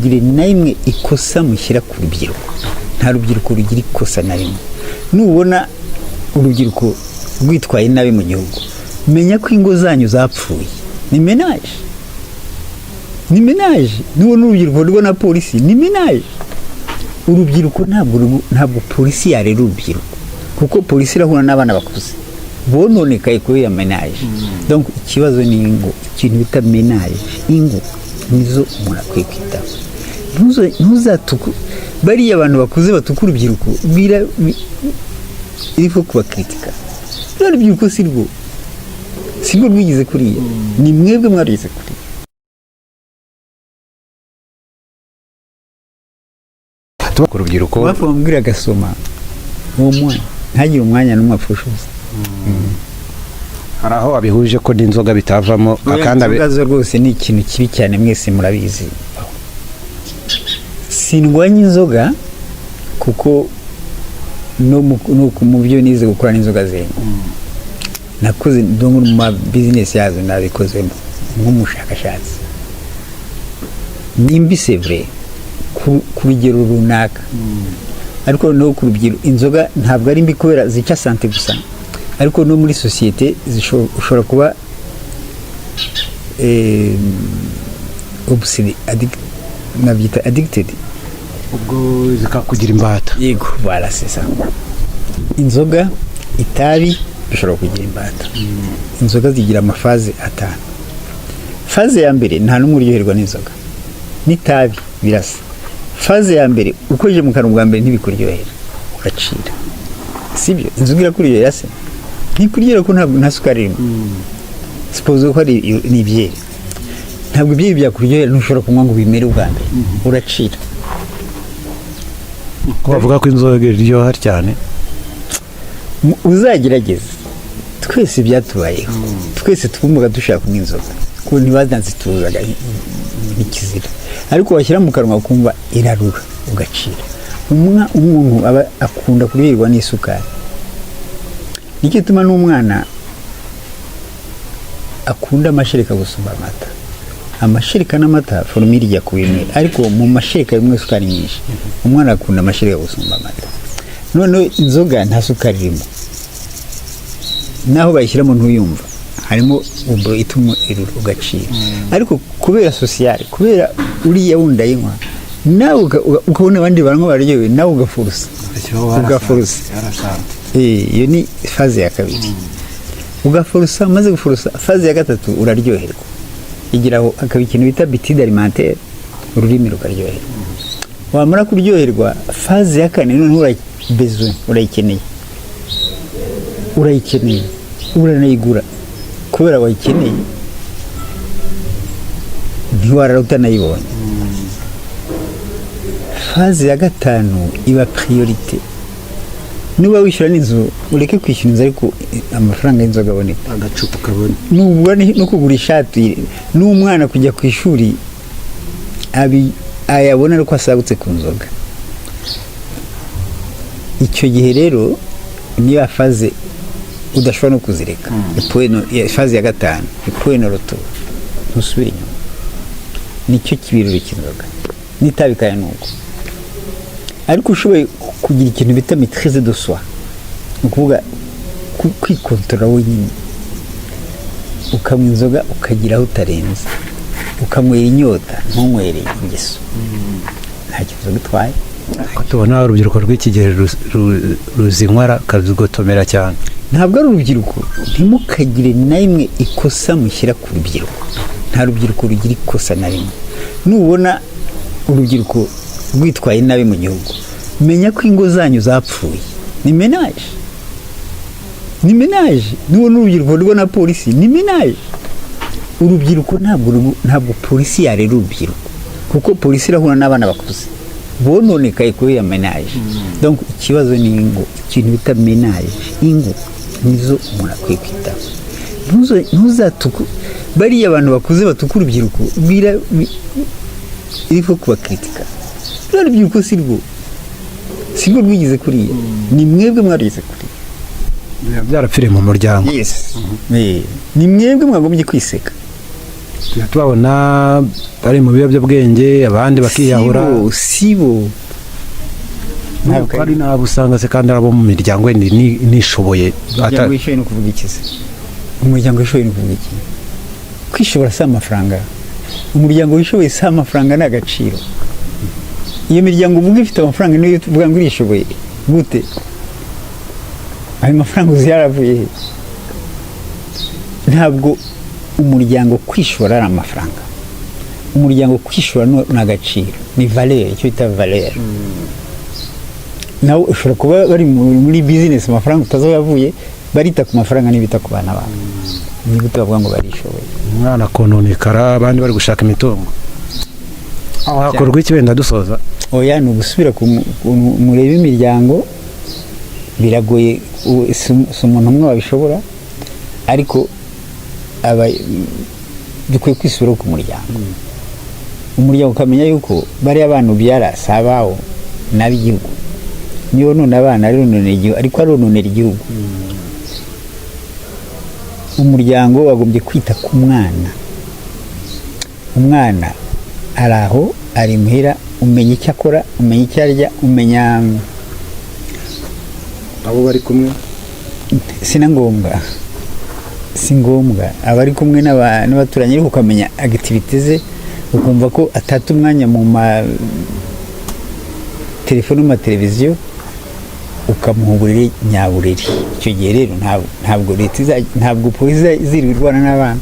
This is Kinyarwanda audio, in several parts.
gire naimwe ikosa mushyira ku rubyiruko nta rubyiruko rugira ikosa na rimwe nubona urubyiruko rwitwaye nabi mu gihugu menya ko ingo zanyu zapfuye ni menage nubona urubyiruko rwo na polisi ni menage urubyiruko ntabwo polisi yarera urubyiruko kuko polisi irahura n'abana bakuze bononekaye kubera menage donc ikibazo ni ingo ikintu bita menage ingo nizo umuntu akwiye kwitaho ntuzatuku bariya abantu bakuze batuka urubyiruko irifo kubakritika rero urubyiruko sirwo rwigize kuriya ni mwebwe mwarugize kuriya ku rubyiruko bafambwira gasoma uwo mwana ntagire umwanya n'umwe apfushuza hari aho abihuje ko n'inzoga bitavamo akandi abigazo rwose ni ikintu kibi cyane mwese murabizi sindwanya inzoga kuko no mu byo nize gukora n'inzoga zenga nakoze ndongo mu business yazo nabikozemo nk'umushakashatsi nimbi c'est vrai ku rugero runaka ariko no ku rubyiruko inzoga ntabwo ari mbi kubera zica sante gusa ariko no muri societe ushobora kuba addicted ubwo zikakugira imbata yego voilà c'est ça inzoga itabi bishobora kugira imbata inzoga zigira amafaze atanu faze ya mbere nta n'umwe uryoherwa n'inzoga n'itabi birasa faze ya mbere ukojeje mu kanwa bwa mbere ntibikuryohera uracira sibyo inzoga irakuryohera se ntikuryohera ko nta sukari irimo suppose ko ari ibyeri ntabwo ibyeri byakuryohera ntushobora kunywa ngo bimere ubwa mbere uracira ko bavuga ko inzoga iryoha cyane uzagerageza twese byatubayeho twese twumvaga dushaka kunywa inzoga ko ntibazanzituzaga n'ikizira ariko washyira mu kanwa ukumva irarura ugacira umuntu aba akunda kuryoherwa n'isukari nicyo gituma n'umwana akunda amashereka gusumba amata amashereka n'amata formule ijya ku bimwe ariko mu mashereka rimwe isukari nyinshi umwana akunda amashereka gusumba amata noneho inzoga nta sukari irimo naho bayishyiramo ntuyumva harimo ubwo ituma irura ugacira ariko kubera sociale kubera uriya wundi ayinywa nawe ukabona abandi baranywa baryohewe nawe ugafurusa iyo ni faze ya kabiri ugafurusa maze gufurusa faze ya gatatu uraryoherwa igiraho akaba ikintu bita bitide alimentaire ururimi rukaryoherwa wamara kuryoherwa faze ya kane noneho urayikeneye uranayigura kubera wayikeneye ntiwarara utanayibonye faze ya gatanu iba priorite nuba wishyura n'inzu ureke kwishyura inzu ariko amafaranga y'inzoga aboneka agacupa kabone nubwo no kugura ishati n'umwana kujya ku ishuri ayabona ariko asagutse ku nzoga icyo gihe rero niyo faze udashobora no kuzireka faze ya gatanu ipueno roto ntusubire inyuma nicyo kibiriro cy'inzoga n'itabi kaya nuko ariko ushoboye kugira ikintu bita maîtrise de soi ukuvuga kwikontorora wenyine ukanywa inzoga ukagira aho utarenze ukanywera inyota ntunywere ingeso nta kintu bitwaye ko tubona urubyiruko rw'iki gihe ruzinywara kazigotomera cyane ntabwo ari urubyiruko ntimukagire naimwe ikosa mushyira ku rubyiruko nta rubyiruko rugira ikosa na rimwe nubona urubyiruko rwitwaye nabi mu gihugu menya ko ingo zanyu zapfuye ni menage nubona urubyiruko rwo na polisi ni menage urubyiruko ntabwo polisi yarera urubyiruko kuko polisi irahura n'abana bakuze bononekaye kubera menage donc ikibazo ni ingo ikintu bita menage ingo nizo umuntu akwiye kwitaho ntuzatuku bariya abantu bakuze batuka urubyiruko irifo kubakritika rero urubyiruko sirwo rwigize kuriya ni mwebwe mwarugize kuriya byarapfiriye mu muryango yes ni mwebwe mwagombye kwiseka tubabona bari mu biyobyabwenge abandi bakiyahura sibo ntabwo ari nabo usanga se kandi abo mu miryango nishoboye umuryango wishoboye no kuvuga iki se umuryango wishoboye no kuvuga iki kwishobora si amafaranga umuryango wishoboye si amafaranga ni agaciro iyo miryango uvuga ifite amafaranga niyo tuvuga ngo irishoboye gute ayo mafaranga uzi yaravuye he ntabwo umuryango kwishora ari amafaranga umuryango kwishora ni agaciro ni valeur icyo bita valeur nawe ushobora kuba bari muri business amafaranga utazo yavuye barita ku mafaranga n'ibita ku bana babo ni gute bavuga ngo barishoboye umwana kononekara abandi bari gushaka imitungo aho hakorwa iki wenda dusoza oya ni ugusubira murebe imiryango biragoye si umuntu umwe wabishobora ariko dukwiye kwisubira ku muryango umuryango ukamenya yuko bariya abantu ubyara si abawo n'ab'igihugu niyo none abana arononera igihugu ariko arononera igihugu umuryango wagombye kwita ku mwana umwana ari aho ari muhira umenya icyo akora umenya icyo arya umenya abo bari kumwe si ngombwa aba ari kumwe n'abaturanyi ariko ukamenya activite ze ukumva ko atata umwanya mu telefone mu mateleviziyo ukamuha uburere nyaburere icyo gihe rero ntabwo polisi ziri irwana n'abana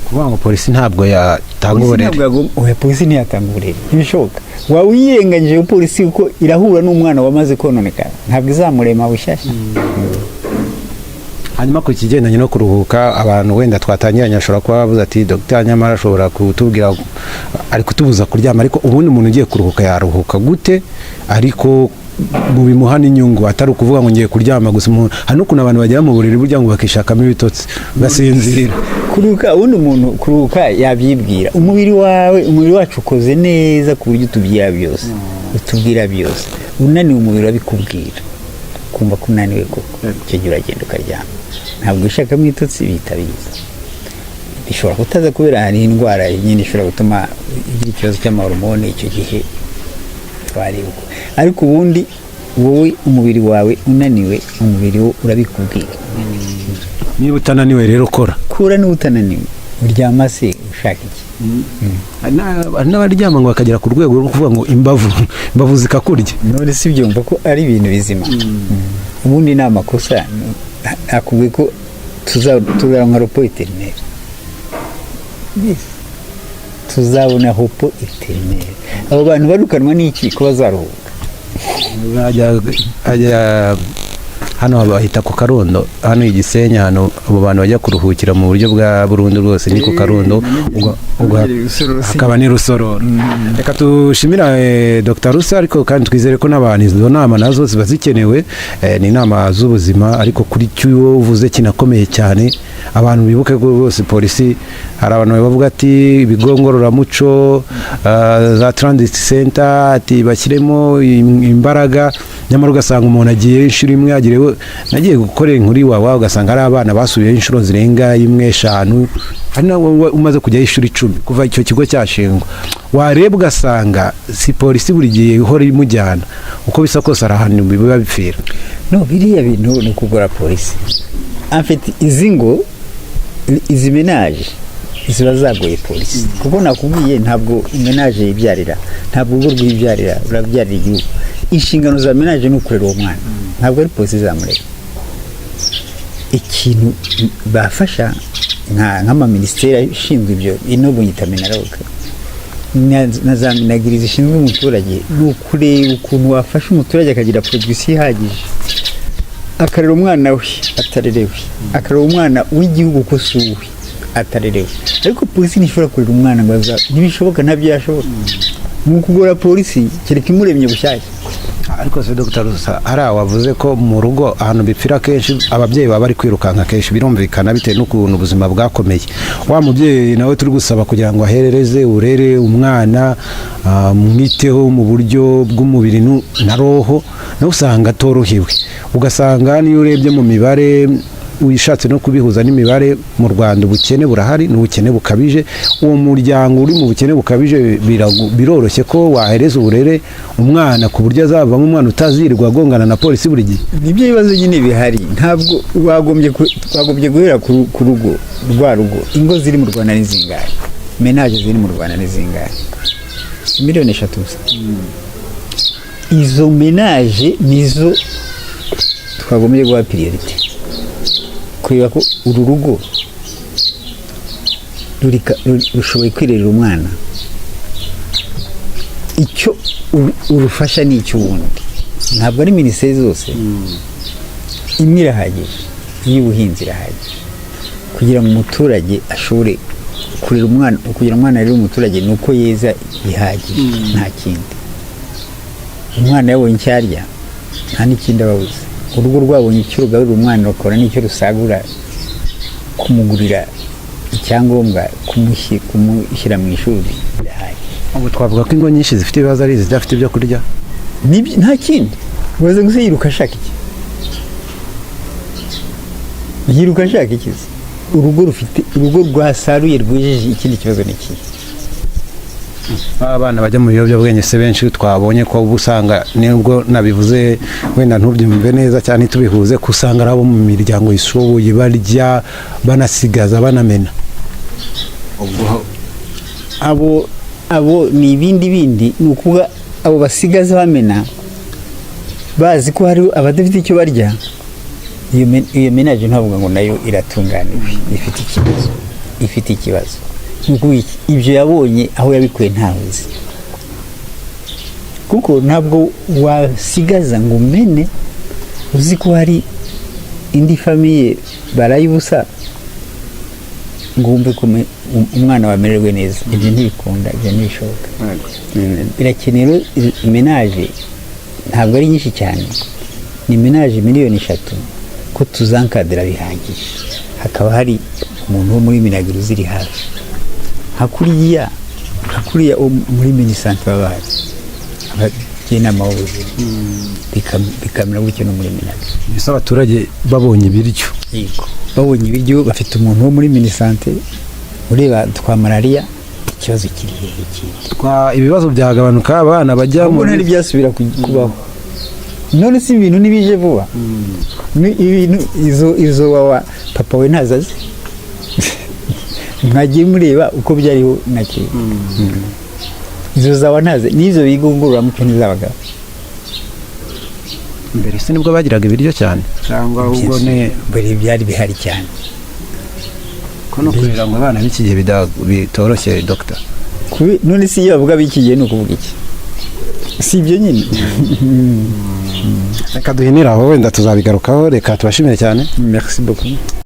kuvuga ngo polisi ntabwo yatanga uburere polisi ntiyatanga uburere ntibishoboka waba uyirenganyije polisi kuko irahura n'umwana wamaze kononekara ntabwo izamurema bushyashya hanyuma ku kigendanye no kuruhuka abantu wenda twatangiranye ashobora kuba bavuze ati Dr nyamara ashobora kutubwira ari kutubuza kuryama ariko ubundi umuntu ugiye kuruhuka yaruhuka gute ariko mu bimuha n'inyungu atari ukuvuga ngo ngiye kuryama gusa hari n'ukuntu abantu bagera mu buriri burya ngo bakishakamo ibitotsi basinzira kuruhuka ubundi umuntu kuruhuka yabyibwira umubiri wacu ukoze neza ku buryo utubwira byose unaniwe umubiri urabikubwira kumva ko unaniwe koko icyo gihe uragenda ukaryama ntabwo ushakamo ibitotsi bihita biza bishobora kutaza kubera hari indwara nyine ishobora gutuma ugira ikibazo cy'amahormone icyo gihe twareba ariko ubundi wowe umubiri wawe unaniwe umubiri wo urabikubwira niba utananiwe rero kora niba utananiwe uryama se ushaka iki hari n'abaryama ngo bakagera ku rwego rwo kuvuga ngo imbavu zikakurya none si byumva ko ari ibintu bizima ubundi ni amakosa nakubwiye ko tuzabona ropo eterineri tuzabona ropo eterineri abo bantu barukanwa n'iki ko bazaruhuka hano bahita ku Karundo hano i Gisenyi hano abo bantu bajya kuruhukira mu buryo bwa burundu rwose ni ku Karundo hakaba ni Rusororo reka tushimira Dr Rusa ariko kandi twizere ko n'abantu izo nama nazo ziba zikenewe ni inama z'ubuzima ariko kuri cyo uvuze kinakomeye cyane abantu bibuke rwose polisi hari abantu bavuga ati ibigo ngororamuco za transit center ati bashyiremo imbaraga nyamara ugasanga umuntu agiye inshuro imwe nagiye gukorera inkuru iwawe ugasanga ari abana basubiyeho inshuro zirenga 1-5 hari nawe umaze kujyaho inshuro 10 kuva icyo kigo cyashingwa wareba ugasanga si polisi buri gihe ihora imujyana uko bisa kose ari ahantu biba bipfira no biriya bintu ni ukugora polisi afite izi menaje ziba zagoye polisi kuko nakubwiye ntabwo menaje yibyarira ntabwo urugo rwibyarira urabyarira igihugu inshingano za menaje ni ukurera uwo mwana ntabwo ari polisi zamurera ikintu bafasha nk'amaministeri ashinzwe ibyo inobu nyita minaroga na za minagiri zishinzwe umuturage ni ukureba ukuntu wafasha umuturage akagira production ihagije akarera umwana we atarerewe akarera umwana w'igihugu ko suwe atarerewe ariko polisi ntishobora kurera umwana ngo ntibishoboka ntabyo yashoboka ni ukugora polisi kereka imuremye bushyashya ariko se Dr Rusa hari wavuze ko mu rugo ahantu bipfira kenshi ababyeyi baba bari kwirukanka kenshi birumvikana bitewe n'ukuntu ubuzima bwakomeye wa mubyeyi nawe turi gusaba kugira ngo aherereze urere umwana mwiteho mu buryo bw'umubiri na roho nawe usanga atorohewe ugasanga niyo urebye mu mibare wishatse no kubihuza n'imibare mu Rwanda ubukene burahari n'ubukene bukabije. Uwo muryango uri mu bukene bukabije biroroshye ko wahereza uburere umwana ku buryo azavamo umwana utazirirwa agongana na polisi buri gihe. Nibyo bibazo nyine bihari, ntabwo twagombye guhera ku rugo rwa rugo. Ingo ziri mu Rwanda ni zingahe? Menaje ziri mu Rwanda ni zingahe? 3 miliyoni gusa. Izo menaje nizo twagombye guha priority, kureba ko uru rugo rushoboye kwirerera umwana, icyo urufasha ni icyo wundi. Ntabwo ari minisiteri zose, imwe irahagije, iy'ubuhinzi irahagije kugira ngo umuturage ashobore kurera umwana. Kugira umwana rero umuturage ni uko yeza bihagije, nta kindi. Umwana yabonye icyo arya nta n'ikindi ababuze. Urugo rwabonye icyo rugaburira umwana rukora n'icyo rusagura kumugurira icyangombwa, kumushyira mu ishuri birahagije. Ubu twavuga ko ingo nyinshi zifite ibibazo ari izidafite ibyo kurya, nta kindi. Ubaze gusa yiruka ashaka iki? Yiruka ashaka iki? Urugo rwasaruye rwejeje, ikindi kibazo ni iki? Abana bajya mu biyobyabwenge se benshi twabonye ko usanga, nubwo nabivuze wenda ntubyumve neza cyane tubihuze, kusanga ari abo mu miryango yishoboye barya banasigaza banamena. Abo ni ibindi ni ukuvuga abo basigaza bamena bazi ko hari abadafite icyo barya. Iyo menaje ntavuga ngo nayo iratunganiwe, ifite ikibazo. Ibyo yabonye aho yabikuye ntahuzi, kuko ntabwo wasigaza ngo umene uzi ko hari indi famiye barayibusa ngo wumve ko umwana wamererwe neza. Ibyo ntibikunda, ibyo ntibishoboka. Birakenewe menaje, ntabwo ari nyinshi cyane, ni menaje 3 miliyoni ko tuzankadira bihagije. Hakaba hari umuntu wo muri Minagri ziri hafi, hakuriya muri minisante babaye abajyanama b'ubuzima, bikamera gutyo no muri Minagri. Bisa abaturage babonye ibiryo, babonye ibiryo, bafite umuntu wo muri minisante ureba twa malaria, ikibazo kiri hehe kindi? Ibibazo byagabanuka, abana bajya mu ntari byasubira kubaho. None si ibintu nibije vuba, ibintu izo wawa papa we ntazazi mwagiye mureba uko byariho nake. Izo zawa ntaze nizo bigungurura mu cyane zabagabo. Mbere se nibwo bagiraga ibiryo cyane, cyangwa ubwo ne mbere byari bihari cyane. Kono kurira ngo abana b'iki gihe bitoroshye doctor. None si iyo bavuga b'iki gihe nukuvuga iki? Si ibyo nyine. Reka duhinira aho, wenda tuzabigarukaho. Reka tubashimire cyane. Merci beaucoup.